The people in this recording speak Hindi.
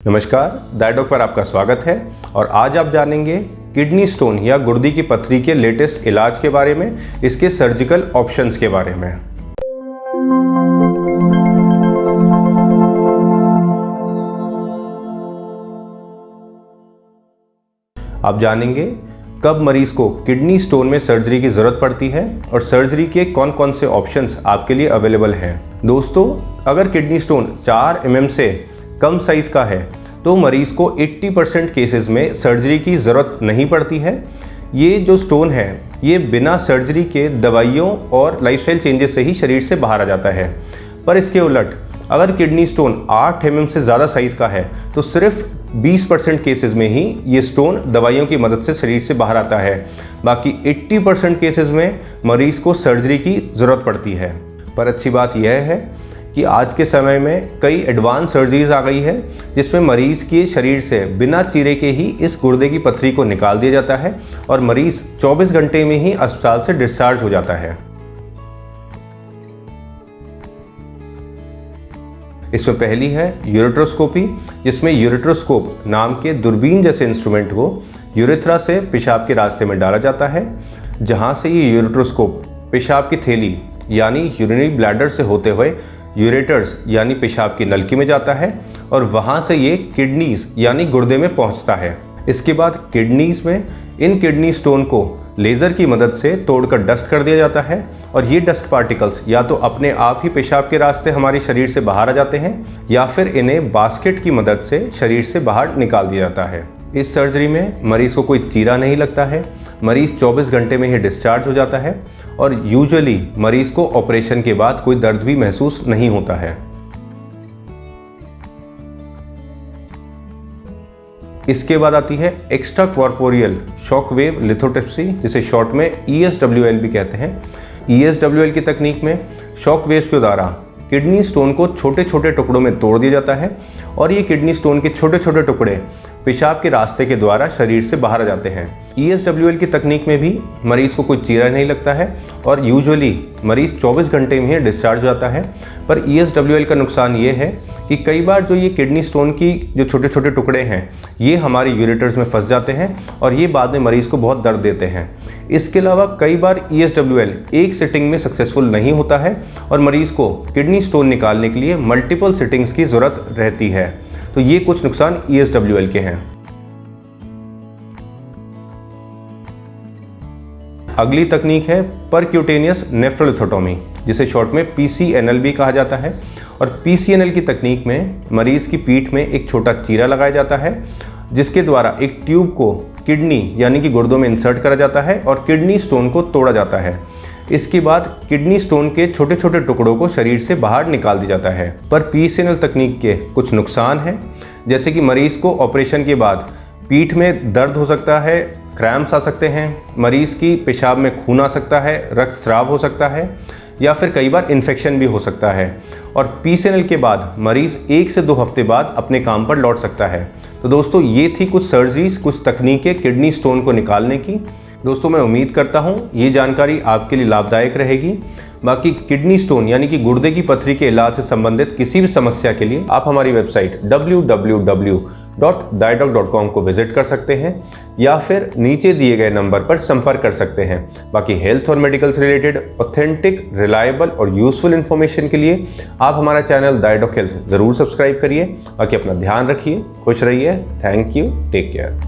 नमस्कार, डायडॉक पर आपका स्वागत है। और आज आप जानेंगे किडनी स्टोन या गुर्दे की पथरी के लेटेस्ट इलाज के बारे में, इसके सर्जिकल ऑप्शंस के बारे में। आप जानेंगे कब मरीज को किडनी स्टोन में सर्जरी की जरूरत पड़ती है और सर्जरी के कौन कौन से ऑप्शंस आपके लिए अवेलेबल हैं। दोस्तों, अगर किडनी स्टोन 4 mm से कम साइज का है तो मरीज को 80% केसेस में सर्जरी की ज़रूरत नहीं पड़ती है। ये जो स्टोन है ये बिना सर्जरी के दवाइयों और लाइफस्टाइल चेंजेस से ही शरीर से बाहर आ जाता है। पर इसके उलट अगर किडनी स्टोन 8 mm से ज़्यादा साइज़ का है तो सिर्फ 20% केसेस में ही ये स्टोन दवाइयों की मदद से शरीर से बाहर आता है। बाकी 80% केसेस में मरीज़ को सर्जरी की ज़रूरत पड़ती है। पर अच्छी बात यह है कि आज के समय में कई एडवांस सर्जरीज आ गई है जिसमें मरीज़ के शरीर से बिना चीरे के ही इस गुर्दे की पथरी को निकाल दिया जाता है और मरीज़ 24 घंटे में ही अस्पताल से डिस्चार्ज हो जाता है। इसमें पहली है यूरेट्रोस्कोपी, जिसमें यूरेट्रोस्कोप नाम के दूरबीन जैसे इंस्ट्रूमेंट को यूरेथ्रा से पेशाब के रास्ते में डाला जाता है, जहां से ये यूरेट्रोस्कोप पेशाब की थैली यानी यूरिनरी ब्लैडर से होते हुए यूरेटर्स यानी पेशाब की नलकी में जाता है और वहां से ये किडनीज यानी गुर्दे में पहुंचता है। इसके बाद किडनीज में इन किडनी स्टोन को लेज़र की मदद से तोड़कर डस्ट कर दिया जाता है और ये डस्ट पार्टिकल्स या तो अपने आप ही पेशाब के रास्ते हमारे शरीर से बाहर आ जाते हैं या फिर इन्हें बास्केट की मदद से शरीर से बाहर निकाल दिया जाता है। इस सर्जरी में मरीज़ को कोई चीरा नहीं लगता है, मरीज़ 24 घंटे में ही डिस्चार्ज हो जाता है और यूजुअली मरीज़ को ऑपरेशन के बाद कोई दर्द भी महसूस नहीं होता है। इसके बाद आती है extra corporeal shock wave lithotripsy, जिसे शॉर्ट में ESWL भी कहते हैं। ESWL की तकनीक में शॉक वेव्स के द्वारा किडनी स्टोन को छोटे छोटे टुकड़ों में तोड़ दिया जाता है और ये किडनी स्टोन के छोटे छोटे टुकड़े पेशाब के रास्ते के द्वारा शरीर से बाहर आ जाते हैं। ESWL की तकनीक में भी मरीज़ को कोई चीरा नहीं लगता है और यूजुअली मरीज़ 24 घंटे में ही डिस्चार्ज हो जाता है। पर ESWL का नुकसान ये है कि कई बार जो ये किडनी स्टोन की जो छोटे छोटे टुकड़े हैं ये हमारे यूरेटर्स में फंस जाते हैं और ये बाद में मरीज़ को बहुत दर्द देते हैं। इसके अलावा कई बार ESWL एक सिटिंग में सक्सेसफुल नहीं होता है और मरीज़ को किडनी स्टोन निकालने के लिए मल्टीपल सिटिंग्स की ज़रूरत रहती है। तो ये कुछ नुकसान ESWL के हैं। अगली तकनीक है परक्यूटेनियस नेफ्रोलिथोटोमी, जिसे शॉर्ट में PCNL भी कहा जाता है। और PCNL की तकनीक में मरीज़ की पीठ में एक छोटा चीरा लगाया जाता है जिसके द्वारा एक ट्यूब को किडनी यानी कि गुर्दों में इंसर्ट करा जाता है और किडनी स्टोन को तोड़ा जाता है। इसके बाद किडनी स्टोन के छोटे छोटे टुकड़ों को शरीर से बाहर निकाल दिया जाता है। पर PCNL तकनीक के कुछ नुकसान हैं, जैसे कि मरीज़ को ऑपरेशन के बाद पीठ में दर्द हो सकता है, क्रैम्प्स आ सकते हैं, मरीज़ की पेशाब में खून आ सकता है, रक्तस्राव हो सकता है या फिर कई बार इन्फेक्शन भी हो सकता है। और PCNL के बाद मरीज़ 1 से 2 हफ्ते बाद अपने काम पर लौट सकता है। तो दोस्तों, ये थी कुछ सर्जरीज, कुछ तकनीकें किडनी स्टोन को निकालने की। दोस्तों, मैं उम्मीद करता हूँ ये जानकारी आपके लिए लाभदायक रहेगी। बाकी किडनी स्टोन यानी कि गुर्दे की पथरी के इलाज से संबंधित किसी भी समस्या के लिए आप हमारी वेबसाइट www.diadoc.com को विजिट कर सकते हैं या फिर नीचे दिए गए नंबर पर संपर्क कर सकते हैं। बाकी हेल्थ और मेडिकल से रिलेटेड ऑथेंटिक, रिलायबल और यूजफुल इन्फॉर्मेशन के लिए आप हमारा चैनल डायडॉक हेल्थ ज़रूर सब्सक्राइब करिए। बाकी अपना ध्यान रखिए, खुश रहिए। Thank you, take care.